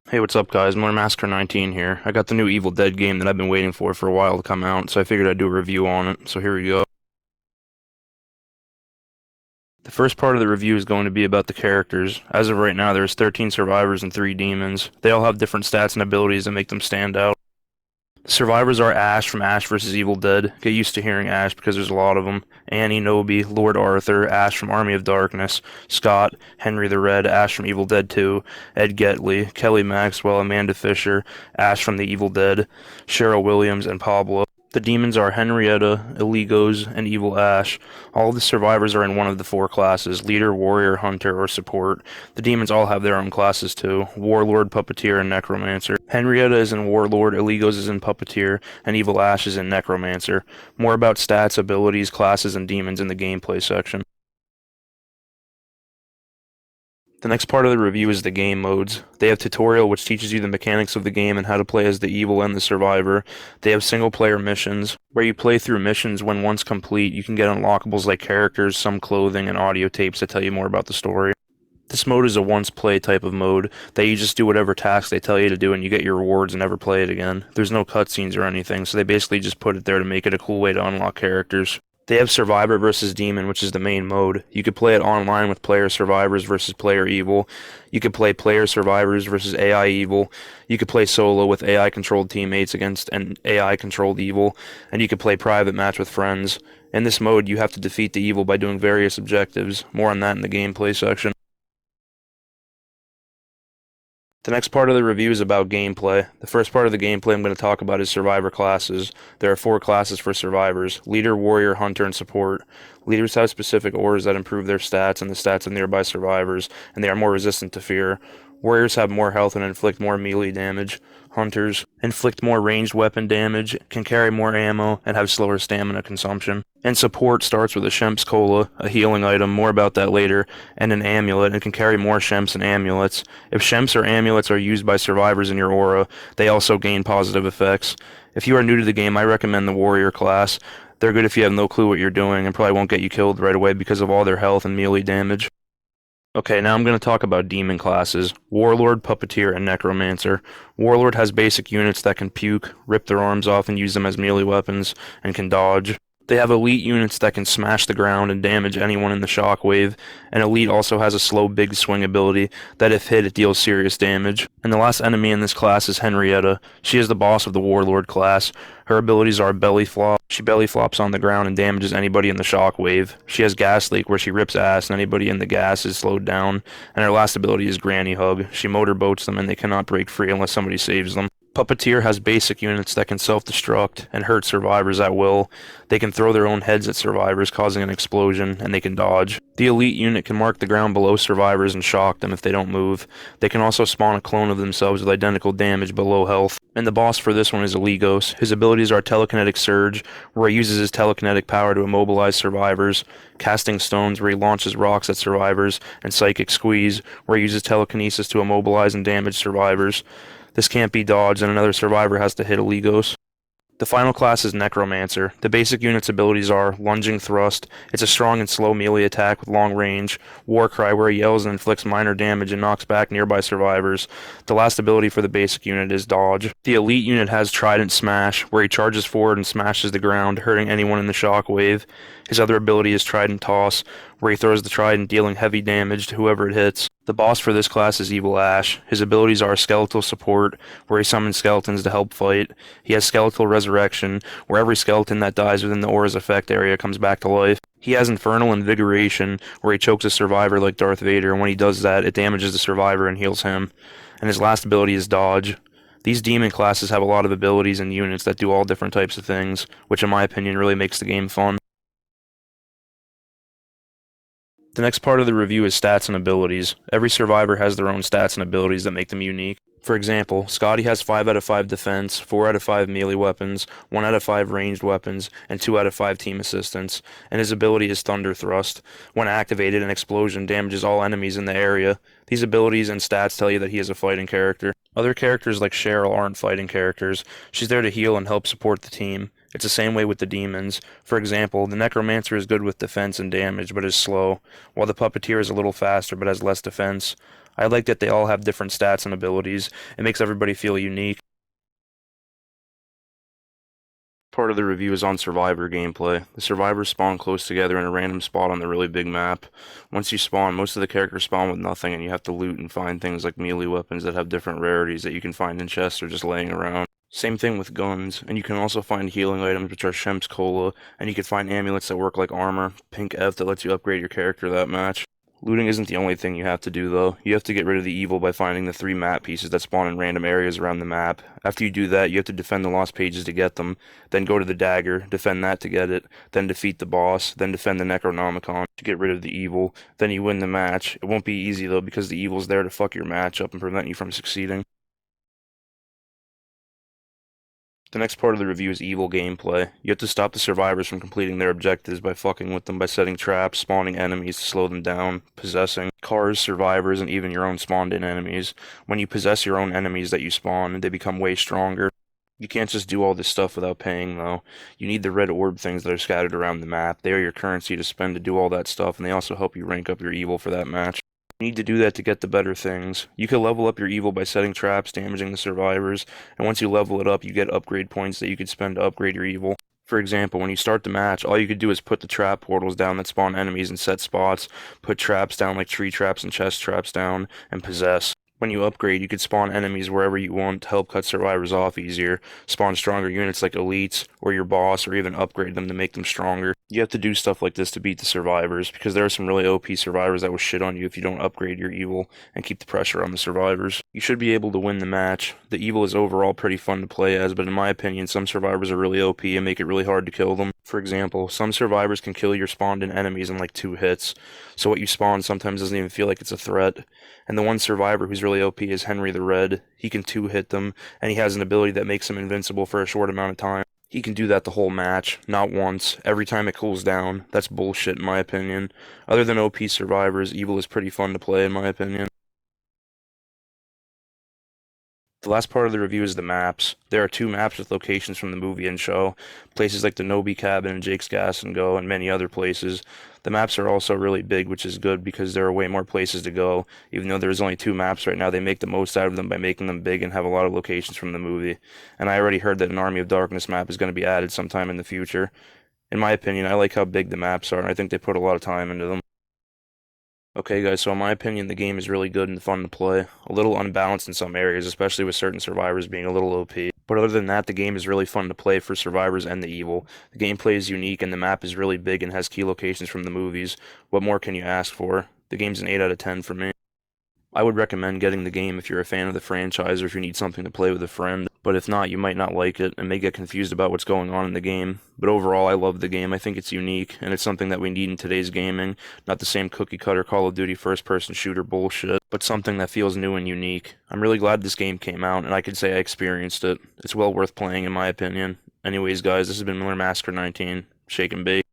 Hey, what's up, guys? Masker19 here. I got the new Evil Dead game that I've been waiting for a while to come out, so I figured I'd do a review on it. So here we go. The first part of the review is going to be about the characters. As of right now, there's 13 survivors and 3 demons. They all have different stats and abilities that make them stand out. The survivors are Ash from Ash vs. Evil Dead. Get used to hearing Ash because there's a lot of them. Annie, Nobi, Lord Arthur, Ash from Army of Darkness, Scott, Henry the Red, Ash from Evil Dead 2, Ed Getley, Kelly Maxwell, Amanda Fisher, Ash from the Evil Dead, Cheryl Williams, and Pablo. The demons are Henrietta, Eligos, and Evil Ash. All of the survivors are in one of the 4 classes: Leader, Warrior, Hunter, or Support. The demons all have their own classes too: Warlord, Puppeteer, and Necromancer. Henrietta is in Warlord, Eligos is in Puppeteer, and Evil Ash is in Necromancer. More about stats, abilities, classes, and demons in the gameplay section. The next part of the review is the game modes. They have tutorial, which teaches you the mechanics of the game and how to play as the evil and the survivor. They have single player missions, where you play through missions. When once complete, you can get unlockables like characters, some clothing, and audio tapes that tell you more about the story. This mode is a once play type of mode that you just do whatever task they tell you to do and you get your rewards and never play it again. There's no cutscenes or anything, so they basically just put it there to make it a cool way to unlock characters. They have Survivor versus Demon, which is the main mode. You could play it online with player survivors versus player evil. You could play player survivors versus AI evil. You could play solo with AI controlled teammates against an AI controlled evil. And you could play private match with friends. In this mode, you have to defeat the evil by doing various objectives. More on that in the gameplay section. The next part of the review is about gameplay. The first part of the gameplay I'm going to talk about is survivor classes. There are 4 classes for survivors: Leader, Warrior, Hunter, and Support. Leaders have specific auras that improve their stats and the stats of nearby survivors, and they are more resistant to fear. Warriors have more health and inflict more melee damage. Hunters inflict more ranged weapon damage, can carry more ammo, and have slower stamina consumption. And Support starts with a Shemp's Cola, a healing item, more about that later, and an amulet, and can carry more Shemps and amulets. If Shemps or amulets are used by survivors in your aura, they also gain positive effects. If you are new to the game, I recommend the Warrior class. They're good if you have no clue what you're doing and probably won't get you killed right away because of all their health and melee damage. Okay, now I'm going to talk about demon classes: Warlord, Puppeteer, and Necromancer. Warlord has basic units that can puke, rip their arms off and use them as melee weapons, and can dodge. They have elite units that can smash the ground and damage anyone in the shockwave, and elite also has a slow big swing ability that if hit it deals serious damage. And the last enemy in this class is Henrietta. She is the boss of the Warlord class. Her abilities are belly flop. She belly flops on the ground and damages anybody in the shockwave. She has gas leak, where she rips ass and anybody in the gas is slowed down. And her last ability is granny hug. She motorboats them and they cannot break free unless somebody saves them. Puppeteer has basic units that can self-destruct and hurt survivors at will. They can throw their own heads at survivors, causing an explosion, and they can dodge. The elite unit can mark the ground below survivors and shock them if they don't move. They can also spawn a clone of themselves with identical damage but low health. And the boss for this one is Eligos. His abilities are Telekinetic Surge, where he uses his telekinetic power to immobilize survivors; Casting Stones, where he launches rocks at survivors; and Psychic Squeeze, where he uses telekinesis to immobilize and damage survivors. This can't be dodged, and another survivor has to hit Eligos. The final class is Necromancer. The basic unit's abilities are Lunging Thrust. It's a strong and slow melee attack with long range. Warcry, where he yells and inflicts minor damage and knocks back nearby survivors. The last ability for the basic unit is Dodge. The elite unit has Trident Smash, where he charges forward and smashes the ground, hurting anyone in the shockwave. His other ability is Trident Toss, where he throws the trident, dealing heavy damage to whoever it hits. The boss for this class is Evil Ash. His abilities are Skeletal Support, where he summons skeletons to help fight. He has Skeletal Resurrection, where every skeleton that dies within the aura's effect area comes back to life. He has Infernal Invigoration, where he chokes a survivor like Darth Vader, and when he does that, it damages the survivor and heals him. And his last ability is Dodge. These demon classes have a lot of abilities and units that do all different types of things, which in my opinion really makes the game fun. The next part of the review is stats and abilities. Every survivor has their own stats and abilities that make them unique. For example, Scotty has 5 out of 5 defense, 4 out of 5 melee weapons, 1 out of 5 ranged weapons, and 2 out of 5 team assistance, and his ability is Thunder Thrust. When activated, an explosion damages all enemies in the area. These abilities and stats tell you that he is a fighting character. Other characters like Cheryl aren't fighting characters. She's there to heal and help support the team. It's the same way with the demons. For example, the Necromancer is good with defense and damage, but is slow, while the Puppeteer is a little faster, but has less defense. I like that they all have different stats and abilities. It makes everybody feel unique. Part of the review is on Survivor gameplay. The survivors spawn close together in a random spot on the really big map. Once you spawn, most of the characters spawn with nothing, and you have to loot and find things like melee weapons that have different rarities that you can find in chests or just laying around. Same thing with guns, and you can also find healing items, which are Shemp's Cola, and you can find amulets that work like armor, Pink F that lets you upgrade your character that match. Looting isn't the only thing you have to do, though. You have to get rid of the evil by finding the 3 map pieces that spawn in random areas around the map. After you do that, you have to defend the lost pages to get them, then go to the dagger, defend that to get it, then defeat the boss, then defend the Necronomicon to get rid of the evil, then you win the match. It won't be easy, though, because the evil's there to fuck your match up and prevent you from succeeding. The next part of the review is evil gameplay. You have to stop the survivors from completing their objectives by fucking with them by setting traps, spawning enemies to slow them down, possessing cars, survivors, and even your own spawned-in enemies. When you possess your own enemies that you spawn, they become way stronger. You can't just do all this stuff without paying, though. You need the red orb things that are scattered around the map. They are your currency to spend to do all that stuff, and they also help you rank up your evil for that match. You need to do that to get the better things. You can level up your evil by setting traps, damaging the survivors, and once you level it up, you get upgrade points that you could spend to upgrade your evil. For example, when you start the match, all you could do is put the trap portals down that spawn enemies in set spots, put traps down like tree traps and chest traps down, and possess. When you upgrade, you could spawn enemies wherever you want to help cut survivors off easier, spawn stronger units like elites, or your boss, or even upgrade them to make them stronger. You have to do stuff like this to beat the survivors, because there are some really OP survivors that will shit on you if you don't upgrade your evil and keep the pressure on the survivors. You should be able to win the match. The evil is overall pretty fun to play as, but in my opinion, some survivors are really OP and make it really hard to kill them. For example, some survivors can kill your spawned-in enemies in like 2 hits, so what you spawn sometimes doesn't even feel like it's a threat. And the one survivor who's really OP is Henry the Red. He can 2-hit them, and he has an ability that makes him invincible for a short amount of time. He can do that the whole match, not once, every time it cools down. That's bullshit in my opinion. Other than OP survivors, evil is pretty fun to play in my opinion. The last part of the review is the maps. There are 2 maps with locations from the movie and show, places like the Nobi Cabin and Jake's Gas and Go, and many other places. The maps are also really big, which is good because there are way more places to go. Even though there's only 2 maps right now, they make the most out of them by making them big and have a lot of locations from the movie. And I already heard that an Army of Darkness map is going to be added sometime in the future. In my opinion, I like how big the maps are, and I think they put a lot of time into them. Okay, guys, so in my opinion, the game is really good and fun to play. A little unbalanced in some areas, especially with certain survivors being a little OP. But other than that, the game is really fun to play for survivors and the evil. The gameplay is unique, and the map is really big and has key locations from the movies. What more can you ask for? The game's an 8 out of 10 for me. I would recommend getting the game if you're a fan of the franchise or if you need something to play with a friend, but if not, you might not like it and may get confused about what's going on in the game. But overall, I love the game. I think it's unique, and it's something that we need in today's gaming. Not the same cookie-cutter Call of Duty first-person shooter bullshit, but something that feels new and unique. I'm really glad this game came out, and I could say I experienced it. It's well worth playing, in my opinion. Anyways, guys, this has been Miller Massacre 19. Shake and bake.